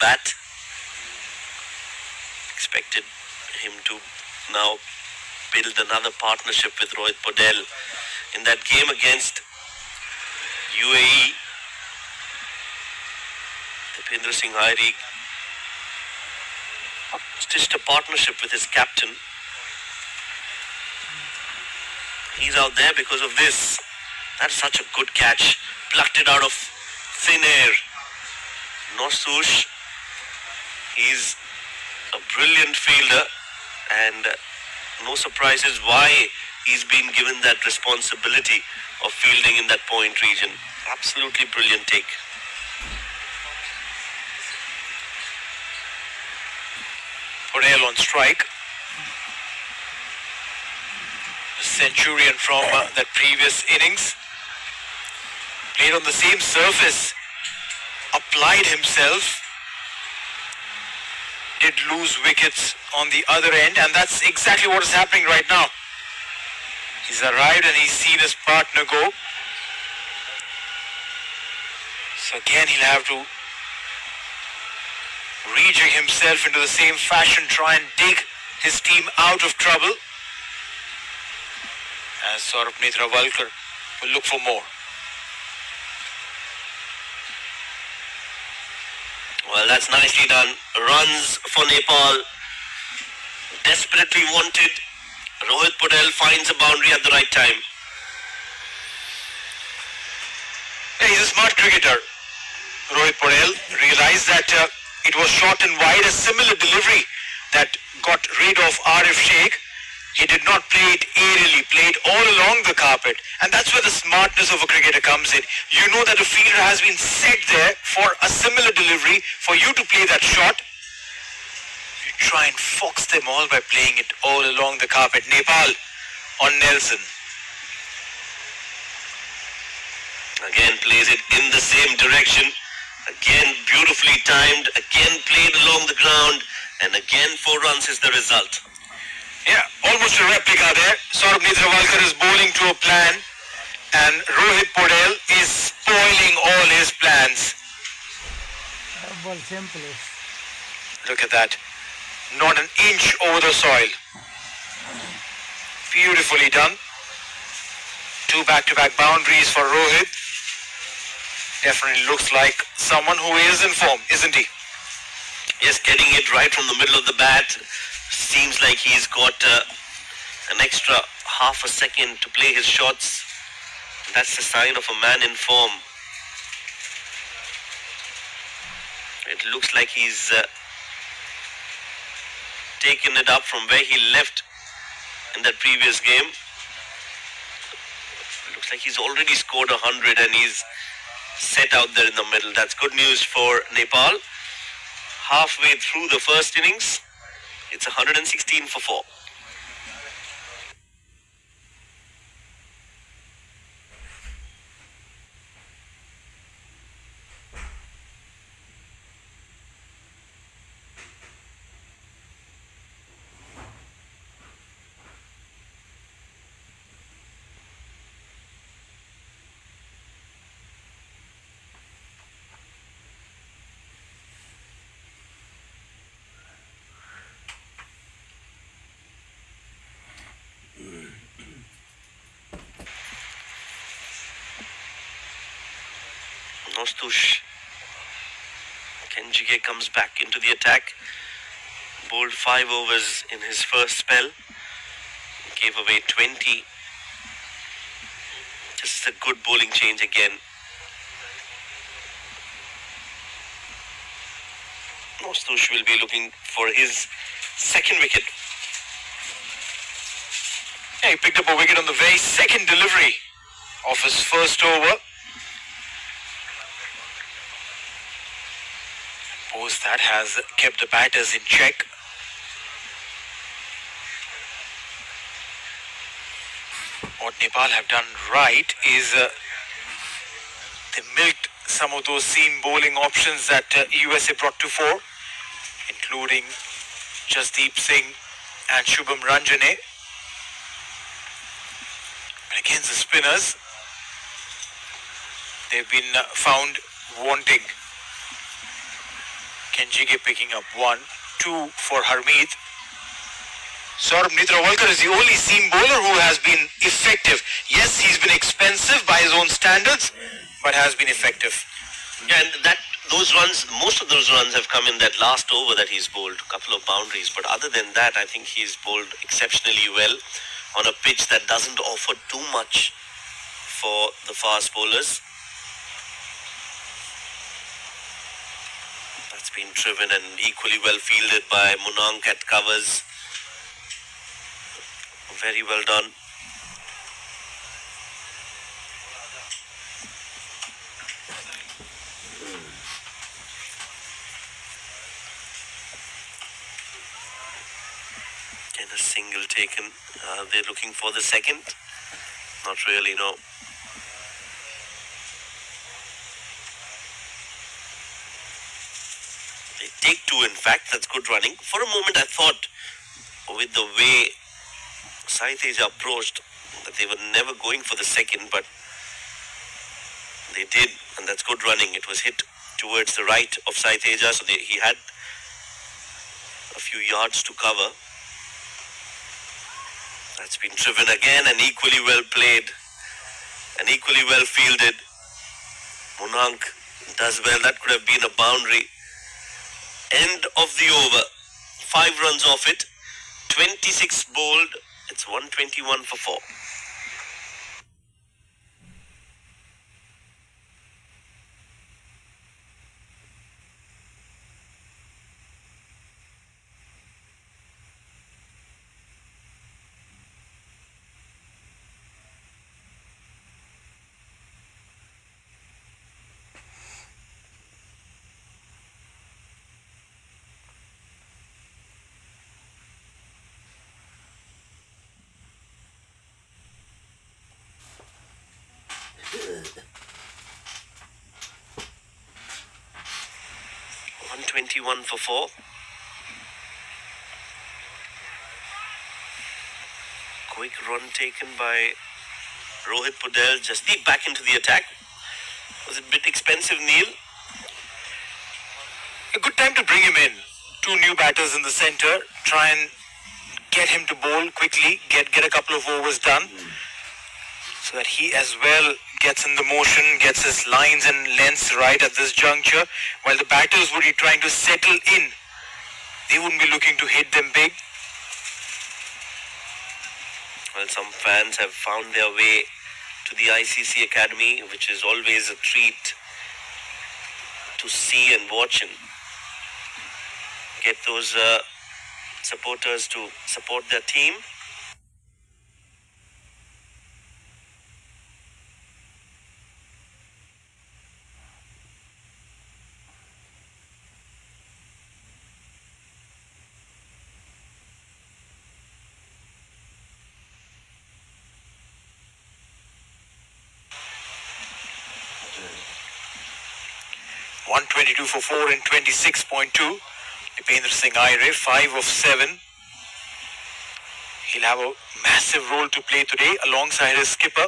bat. Expected him to now build another partnership with Rohit Podel. In that game against UAE, Dipendra Singh Airi stitched a partnership with his captain. He's out there because of this. That's such a good catch. Plucked it out of thin air. Nostush, he's a brilliant fielder, and no surprises why he's been given that responsibility of fielding in that point region. Absolutely brilliant take. Podel on strike. The centurion from that previous innings. Played on the same surface. Applied himself. Did lose wickets on the other end, and that's exactly what is happening right now. He's arrived and he's seen his partner go. So again he'll have to rejig himself into the same fashion, try and dig his team out of trouble. As Saurabh Netravalkar will look for more. Well, that's nicely done. Runs for Nepal. Desperately wanted. Rohit Podel finds a boundary at the right time. Yeah, he's a smart cricketer. Rohit Podel realized that it was short and wide, a similar delivery that got rid of Arif Sheikh. He did not play it aerially, played all along the carpet. And that's where the smartness of a cricketer comes in. You know that a fielder has been set there for a similar delivery for you to play that shot. You try and fox them all by playing it all along the carpet. Nepal on Nelson. Again plays it in the same direction. Again beautifully timed. Again played along the ground. And again 4 runs is the result. Yeah, almost a replica there. Saurabh Netravalkar is bowling to a plan, and Rohit Podel is spoiling all his plans. Look at that. Not an inch over the soil. Beautifully done. 2 back-to-back boundaries for Rohit. Definitely looks like someone who is in form, isn't he? Yes, getting it right from the middle of the bat. Seems like he's got an extra half a second to play his shots. That's the sign of a man in form. It looks like he's taken it up from where he left in that previous game. It looks like he's already scored 100 and he's set out there in the middle. That's good news for Nepal. Halfway through the first innings, it's 116 for 4. Nostush Kenjige comes back into the attack. Bowled 5 overs in his first spell. Gave away 20. Just a good bowling change again. Nostush will be looking for his second wicket. Yeah, he picked up a wicket on the very second delivery of his first over. Post that has kept the batters in check. What Nepal have done right is they milked some of those seam bowling options that USA brought to fore, including Jasdeep Singh and Shubham Ranjane. But against the spinners, they've been found wanting. Kenjige picking up 1, 2 for Harmeet. Saurabh Netrawalkar is the only seam bowler who has been effective. Yes, he's been expensive by his own standards, but has been effective. Yeah, and those runs, most of those runs have come in that last over that he's bowled, a couple of boundaries. But other than that, I think he's bowled exceptionally well on a pitch that doesn't offer too much for the fast bowlers. That's been driven and equally well fielded by Munank at covers. Very well done. And a single taken. They're looking for the second. Not really, no. They take 2, in fact. That's good running. For a moment, I thought with the way Sai Teja approached that they were never going for the second, but they did, and that's good running. It was hit towards the right of Sai Teja, so he had a few yards to cover. That's been driven again and equally well played and equally well fielded. Munank does well. That could have been a boundary. End of the over. 5 runs off it. 26 bowled. It's 121 for 4. $121 for 4. Quick run taken by Rohit Pudel. Jasdeep back into the attack. Was it a bit expensive, Neil? A good time to bring him in. 2 new batters in the center. Try and get him to bowl quickly. Get a couple of overs done. So that he as well gets in the motion, gets his lines and lengths right at this juncture. While the batters would be trying to settle in. They wouldn't be looking to hit them big. Well, some fans have found their way to the ICC Academy, which is always a treat to see and watch and get those supporters to support their team. $122 for 4 and 26.2. Dipendra Singh Aire, 5 of 7. He'll have a massive role to play today alongside his skipper.